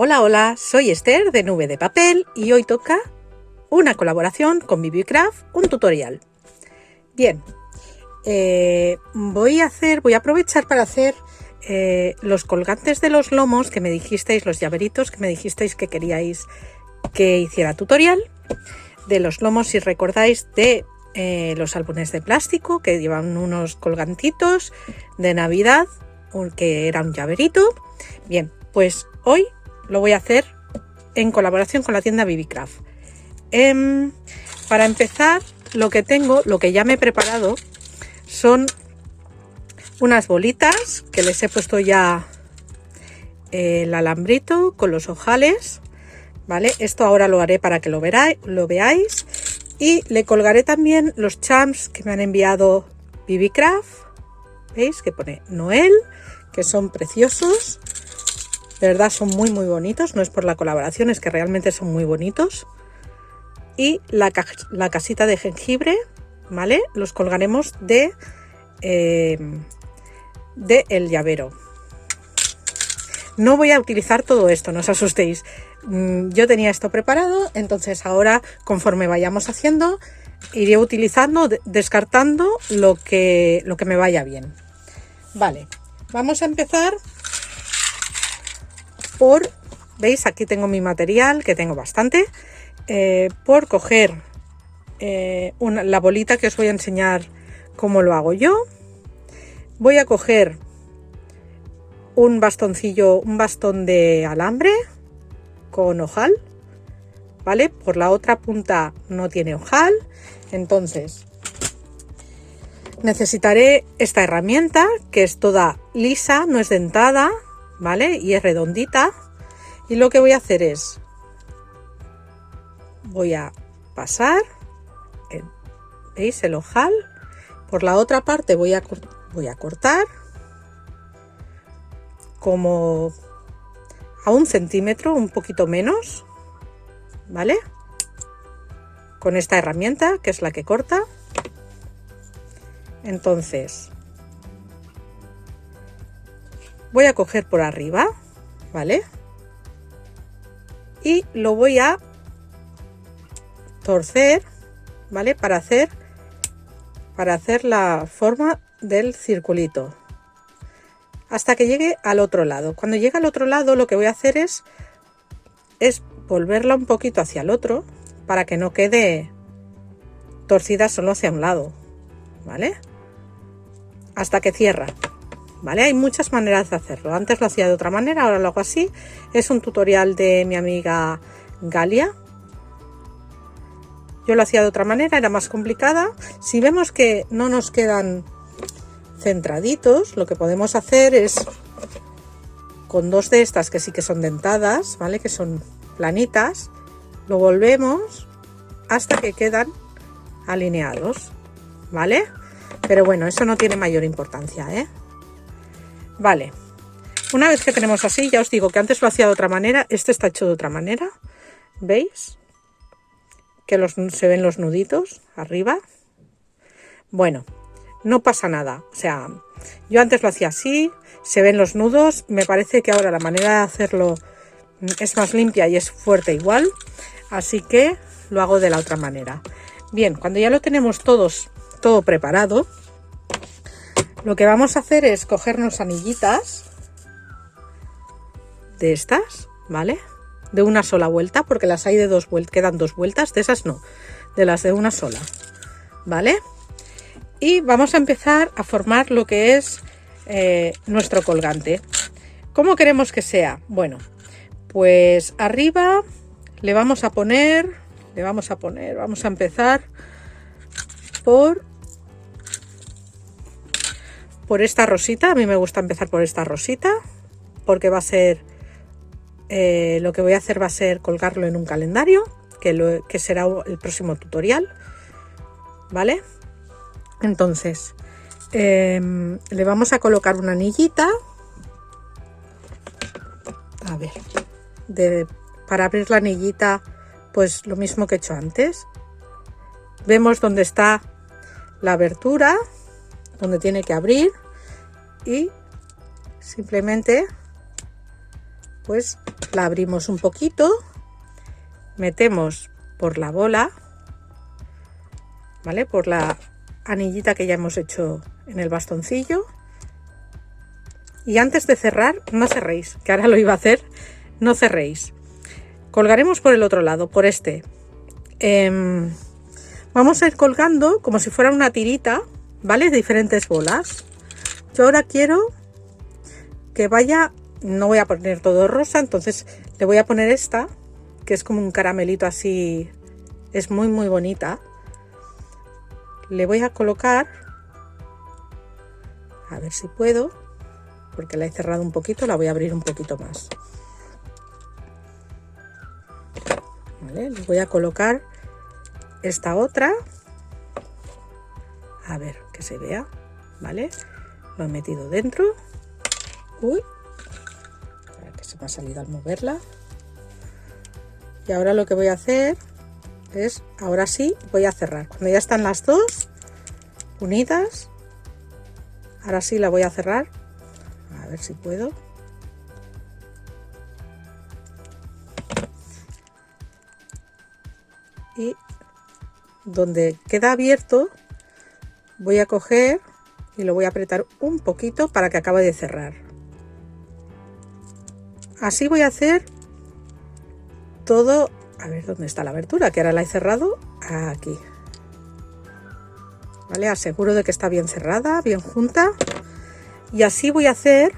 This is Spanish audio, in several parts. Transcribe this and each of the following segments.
Hola, hola, soy Esther de Nube de Papel y hoy toca una colaboración con BBCraft, un tutorial. Bien, voy a aprovechar para hacer los colgantes de los lomos que me dijisteis, los llaveritos que me dijisteis que queríais que hiciera tutorial. De los lomos, si recordáis, de los álbumes de plástico que llevan unos colgantitos de Navidad, que era un llaverito. Bien, pues hoy lo voy a hacer en colaboración con la tienda BBCraft. Para empezar, lo que ya me he preparado son unas bolitas que les he puesto ya el alambrito con los ojales, ¿vale? Esto ahora lo haré para que lo veáis. Y le colgaré también los charms que me han enviado BBCraft. ¿Veis? Que pone Noel, que son preciosos. De verdad son muy bonitos, no es por la colaboración, es que realmente son muy bonitos. Y la casita de jengibre, ¿vale? Los colgaremos de el llavero. No voy a utilizar todo esto, no os asustéis. Yo tenía esto preparado, entonces ahora, conforme vayamos haciendo, iré utilizando, descartando lo que me vaya bien. Vale, vamos a empezar por, veis, aquí tengo mi material, que tengo bastante, por coger la bolita que os voy a enseñar cómo lo hago yo. Voy a coger un bastón de alambre con ojal, ¿vale? Por la otra punta no tiene ojal, entonces necesitaré esta herramienta que es toda lisa, no es dentada, ¿vale? Y es redondita. Y lo que voy a hacer es, voy a pasar, ¿veis? El ojal. Por la otra parte voy a cortar como a 1 centímetro, un poquito menos, ¿vale? Con esta herramienta, que es la que corta. Entonces voy a coger por arriba, ¿vale? Y lo voy a torcer, ¿vale? Para hacer la forma del circulito hasta que llegue al otro lado. Cuando llegue al otro lado, lo que voy a hacer es volverla un poquito hacia el otro para que no quede torcida solo hacia un lado, ¿vale? Hasta que cierra, ¿vale? Hay muchas maneras de hacerlo. Antes lo hacía de otra manera, ahora lo hago así. Es un tutorial de mi amiga Galia. Yo lo hacía de otra manera, era más complicada. Si vemos que no nos quedan centraditos, lo que podemos hacer es, con dos de estas que sí que son dentadas, ¿vale? Que son planitas, lo volvemos hasta que quedan alineados, ¿vale? Pero bueno, eso no tiene mayor importancia, ¿eh? Vale, una vez que tenemos así, ya os digo que antes lo hacía de otra manera, este está hecho de otra manera, ¿veis? Que se ven los nuditos arriba. Bueno, no pasa nada, o sea, yo antes lo hacía así, se ven los nudos, me parece que ahora la manera de hacerlo es más limpia y es fuerte igual, así que lo hago de la otra manera. Bien, cuando ya lo tenemos todo preparado, lo que vamos a hacer es cogernos anillitas de estas, ¿vale? De una sola vuelta, porque las hay de dos vueltas, quedan dos vueltas, de esas no, de las de una sola, ¿vale? Y vamos a empezar a formar lo que es nuestro colgante. ¿Cómo queremos que sea? Bueno, pues arriba vamos a empezar por esta rosita. A mí me gusta empezar por esta rosita, porque va a ser, lo que voy a hacer va a ser colgarlo en un calendario, que será el próximo tutorial, ¿vale? Entonces, le vamos a colocar una anillita, a ver, para abrir la anillita, pues lo mismo que he hecho antes. Vemos dónde está la abertura, donde tiene que abrir, y simplemente pues la abrimos un poquito, metemos por la bola, ¿vale? Por la anillita que ya hemos hecho en el bastoncillo. Y antes de cerrar, no cerréis, que ahora lo iba a hacer, no cerréis. Colgaremos por el otro lado, por este. Vamos a ir colgando como si fuera una tirita, ¿vale? De diferentes bolas. Yo ahora quiero que vaya, no voy a poner todo rosa, entonces le voy a poner esta, que es como un caramelito así, es muy muy bonita. Le voy a colocar, a ver si puedo, porque la he cerrado un poquito, la voy a abrir un poquito más. ¿Vale? Le voy a colocar esta otra, a ver que se vea, ¿vale? Lo he metido dentro. Uy, que se me ha salido al moverla. Y ahora lo que voy a hacer es, ahora sí, voy a cerrar. Cuando ya están las dos unidas, ahora sí la voy a cerrar. A ver si puedo. Y donde queda abierto, voy a coger y lo voy a apretar un poquito para que acabe de cerrar. Así voy a hacer todo. A ver dónde está la abertura, que ahora la he cerrado aquí. ¿Vale? Aseguro de que está bien cerrada, bien junta. Y así voy a hacer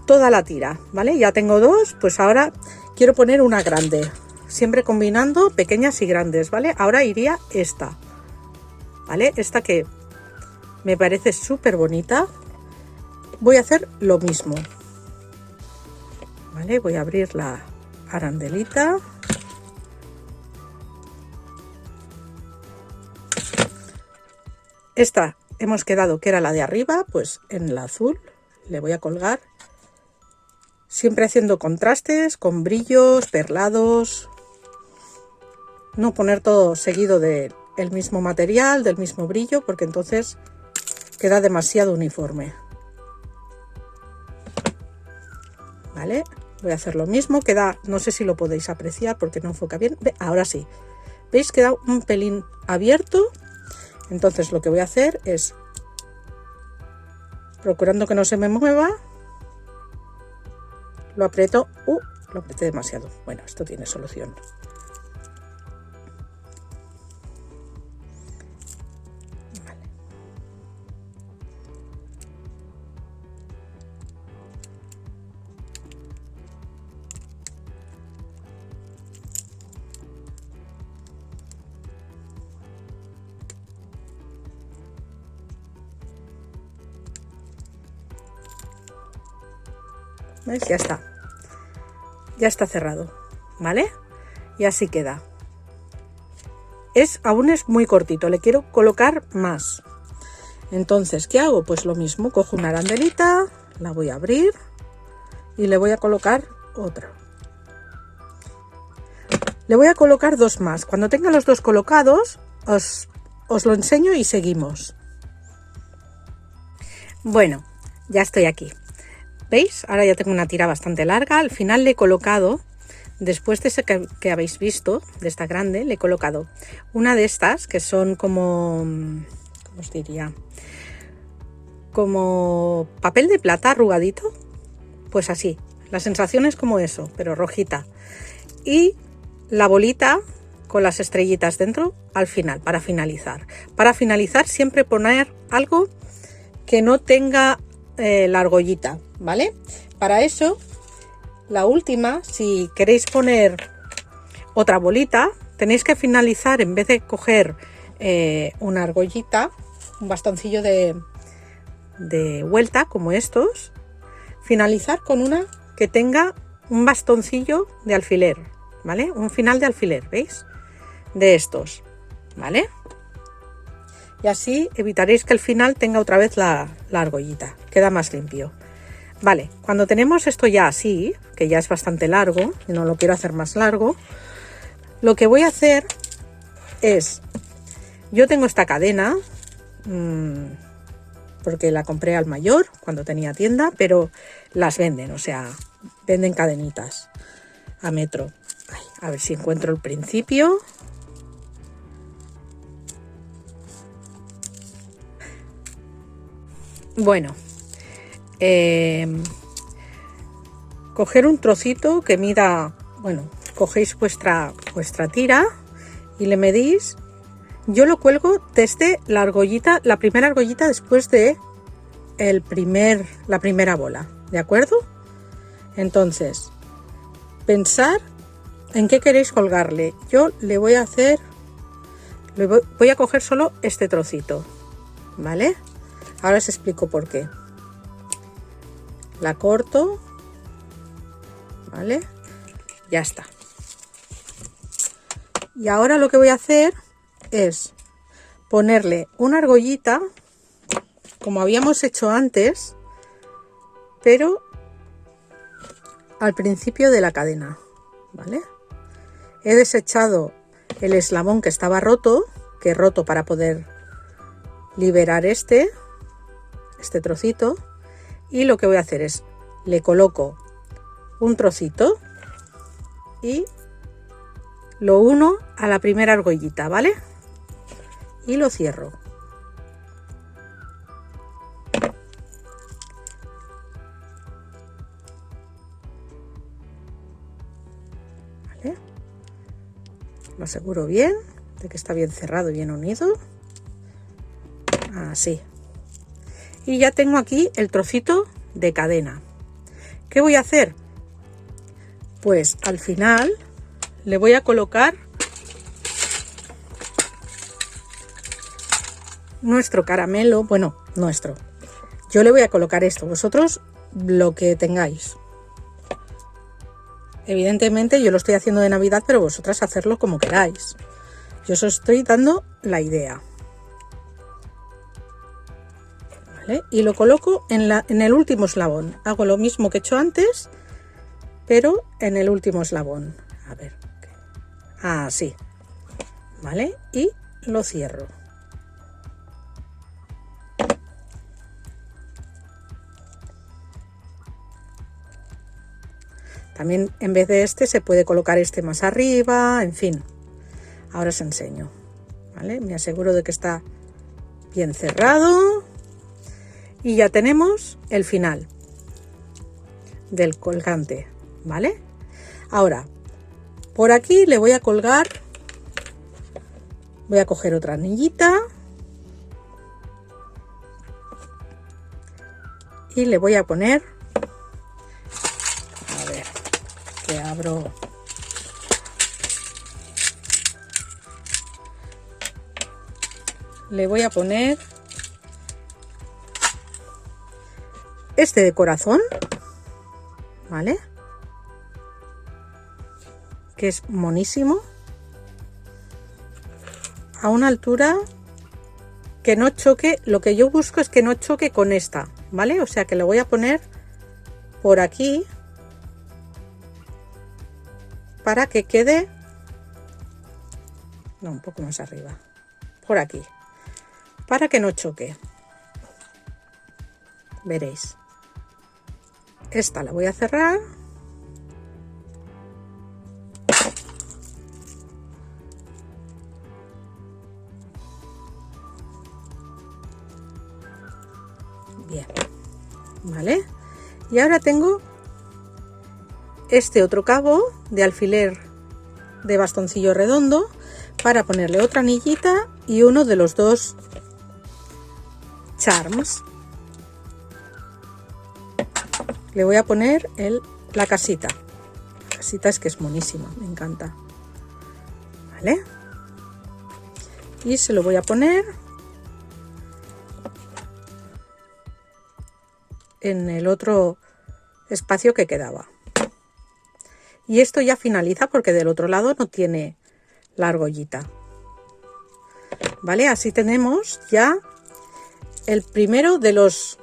toda la tira, ¿vale? Ya tengo dos, pues ahora quiero poner una grande. Siempre combinando pequeñas y grandes, ¿vale? Ahora iría esta, ¿vale? Esta que me parece súper bonita. Voy a hacer lo mismo, ¿vale? Voy a abrir la arandelita. Esta hemos quedado que era la de arriba, pues en la azul le voy a colgar. Siempre haciendo contrastes con brillos, perlados. No poner todo seguido del mismo material, del mismo brillo, porque entonces queda demasiado uniforme. ¿Vale? Voy a hacer lo mismo, queda, no sé si lo podéis apreciar porque no enfoca bien. Ahora sí, ¿veis? Queda un pelín abierto. Entonces lo que voy a hacer es, procurando que no se me mueva, lo aprieto. Lo apreté demasiado. Bueno, esto tiene solución. ¿Veis? Ya está cerrado, ¿vale? Y así queda. Aún es muy cortito, le quiero colocar más. Entonces, ¿qué hago? Pues lo mismo, cojo una arandelita, la voy a abrir y le voy a colocar otra. Le voy a colocar dos más. Cuando tenga los dos colocados, os lo enseño y seguimos. Bueno, ya estoy aquí. ¿Veis? Ahora ya tengo una tira bastante larga. Al final le he colocado, después de ese que habéis visto, de esta grande, le he colocado una de estas que son como, ¿cómo os diría? Como papel de plata arrugadito. Pues así, la sensación es como eso, pero rojita. Y la bolita con las estrellitas dentro al final, para finalizar. Para finalizar siempre poner algo que no tenga la argollita, ¿vale? Para eso, la última, si queréis poner otra bolita, tenéis que finalizar, en vez de coger una argollita, un bastoncillo de vuelta como estos, finalizar con una que tenga un bastoncillo de alfiler, ¿vale? Un final de alfiler, ¿veis? De estos, ¿vale? Y así evitaréis que al final tenga otra vez la argollita, queda más limpio. Vale, cuando tenemos esto ya así, que ya es bastante largo, y no lo quiero hacer más largo, lo que voy a hacer es, yo tengo esta cadena, porque la compré al mayor cuando tenía tienda, pero las venden, o sea, venden cadenitas a metro. Ay, a ver si encuentro el principio. Bueno, coger un trocito que mida, bueno, cogéis vuestra tira y le medís. Yo lo cuelgo desde la argollita, la primera argollita después de la primera bola, ¿de acuerdo? Entonces, pensar en qué queréis colgarle. Yo le voy a hacer, voy a coger solo este trocito, ¿vale? Ahora os explico por qué. La corto, ¿vale? Ya está. Y ahora lo que voy a hacer es ponerle una argollita, como habíamos hecho antes, pero al principio de la cadena, ¿vale? He desechado el eslabón que estaba roto, que he roto para poder liberar este trocito, y lo que voy a hacer es le coloco un trocito y lo uno a la primera argollita, ¿vale? Y lo cierro. ¿Vale? Lo aseguro bien de que está bien cerrado y bien unido. Así. Y ya tengo aquí el trocito de cadena. ¿Qué voy a hacer? Pues al final le voy a colocar nuestro caramelo, bueno, nuestro. Yo le voy a colocar esto, vosotros lo que tengáis. Evidentemente yo lo estoy haciendo de Navidad, pero vosotras hacerlo como queráis. Yo os estoy dando la idea. ¿Vale? Y lo coloco en el último eslabón. Hago lo mismo que he hecho antes, pero en el último eslabón. A ver. Así. ¿Vale? Y lo cierro. También en vez de este se puede colocar este más arriba, en fin. Ahora os enseño. ¿Vale? Me aseguro de que está bien cerrado. Y ya tenemos el final del colgante, ¿vale? Ahora, por aquí le voy a colgar, voy a coger otra anillita y le voy a poner, a ver, que abro, le voy a poner este de corazón, ¿vale? Que es monísimo, a una altura que no choque. Lo que yo busco es que no choque con esta, ¿vale? O sea que le voy a poner por aquí para que quede, no, un poco más arriba, por aquí, para que no choque. Veréis. Esta la voy a cerrar. Bien, ¿vale? Y ahora tengo este otro cabo de alfiler de bastoncillo redondo para ponerle otra anillita y uno de los dos charms. Le voy a poner la casita. La casita es que es monísima, me encanta. ¿Vale? Y se lo voy a poner en el otro espacio que quedaba. Y esto ya finaliza porque del otro lado no tiene la argollita. ¿Vale? Así tenemos ya el primero de los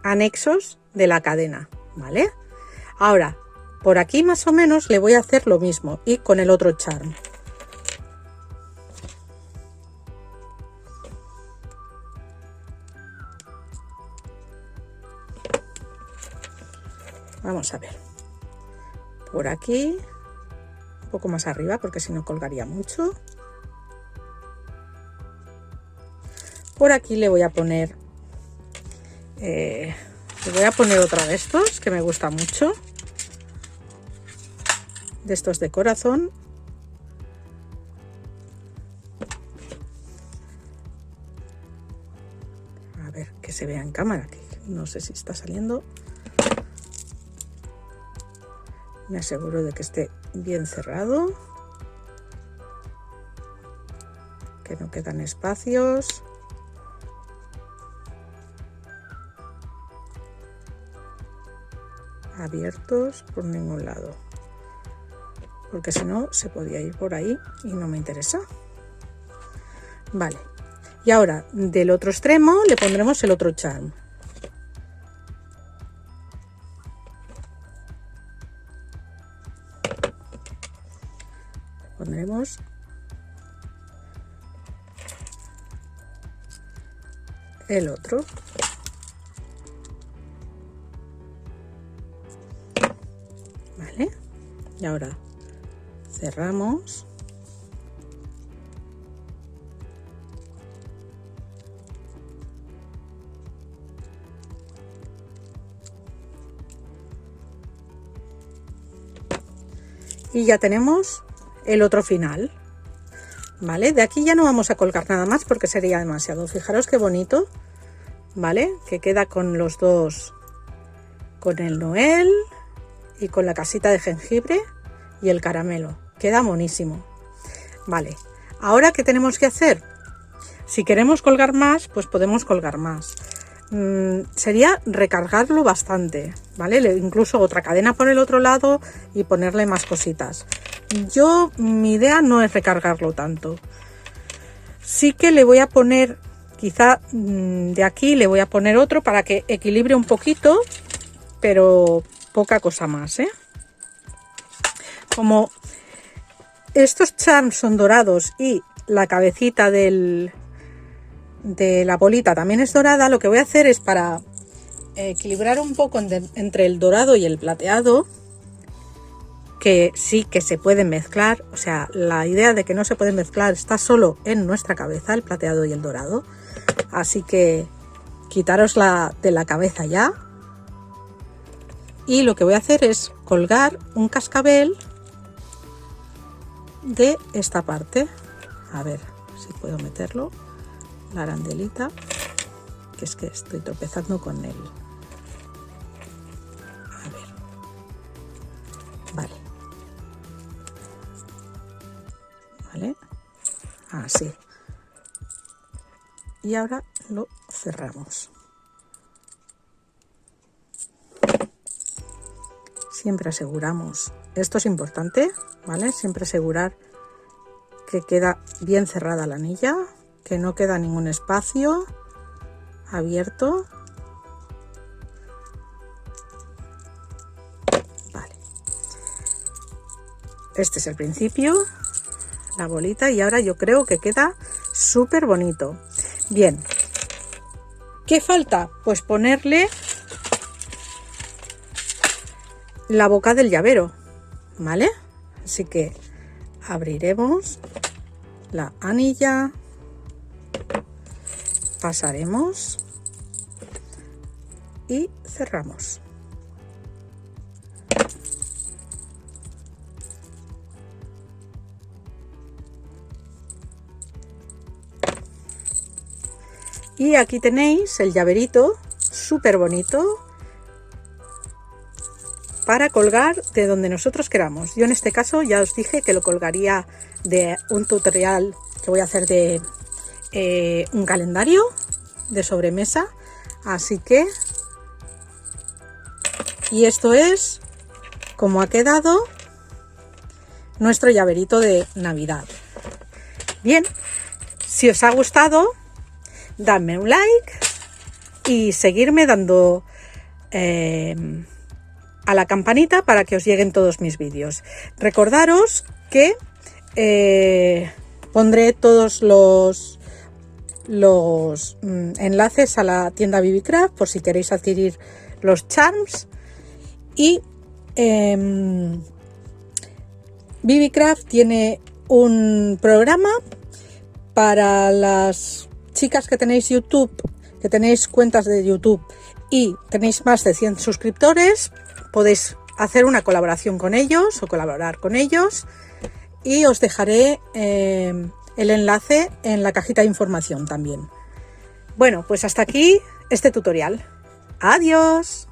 anexos de la cadena, ¿vale? Ahora, por aquí más o menos le voy a hacer lo mismo y con el otro charm. Vamos a ver. por aquí, un poco más arriba porque si no colgaría mucho. Por aquí le voy a poner otra de estos que me gusta mucho, de estos de corazón. A ver que se vea en cámara, que no sé si está saliendo. Me aseguro de que esté bien cerrado, que no quedan espacios. Abiertos por ningún lado, porque si no se podía ir por ahí y no me interesa. Vale, y ahora del otro extremo le pondremos el otro charm. Pondremos el otro. Vale, y ahora cerramos. Y ya tenemos el otro final. Vale, de aquí ya no vamos a colgar nada más porque sería demasiado. Fijaros qué bonito, vale, que queda con los dos, con el Noel y con la casita de jengibre y el caramelo. Queda monísimo. Vale, ahora ¿qué tenemos que hacer? Si queremos colgar más, pues podemos colgar más. Sería recargarlo bastante, ¿vale? Incluso otra cadena por el otro lado y ponerle más cositas. Mi idea no es recargarlo tanto. Sí que le voy a poner, quizá de aquí le voy a poner otro para que equilibre un poquito, pero poca cosa más, ¿eh? Como estos charms son dorados y la cabecita de la bolita también es dorada, lo que voy a hacer es, para equilibrar un poco entre el dorado y el plateado, que sí que se pueden mezclar, o sea, la idea de que no se pueden mezclar está solo en nuestra cabeza, el plateado y el dorado, así que quitárosla de la cabeza ya. Y lo que voy a hacer es colgar un cascabel de esta parte. A ver si puedo meterlo, la arandelita, que es que estoy tropezando con él. A ver, vale, vale, así. Y ahora lo cerramos. Siempre aseguramos, esto es importante, ¿vale? Siempre asegurar que queda bien cerrada la anilla, que no queda ningún espacio abierto. Vale. Este es el principio, la bolita, y ahora yo creo que queda súper bonito. Bien. ¿Qué falta? Pues ponerle la boca del llavero, ¿vale? Así que abriremos la anilla, pasaremos y cerramos. Y aquí tenéis el llaverito súper bonito para colgar de donde nosotros queramos. Yo en este caso ya os dije que lo colgaría de un tutorial que voy a hacer de un calendario de sobremesa. Así que, y esto es como ha quedado nuestro llaverito de Navidad. Bien, si os ha gustado, dadme un like y seguirme dando a la campanita para que os lleguen todos mis vídeos. Recordaros que pondré todos los enlaces a la tienda Bibicraft por si queréis adquirir los charms, y BBCraft tiene un programa para las chicas que tenéis YouTube, que tenéis cuentas de YouTube y tenéis más de 100 suscriptores. Podéis hacer una colaboración con ellos o colaborar con ellos, y os dejaré el enlace en la cajita de información también. Bueno, pues hasta aquí este tutorial. ¡Adiós!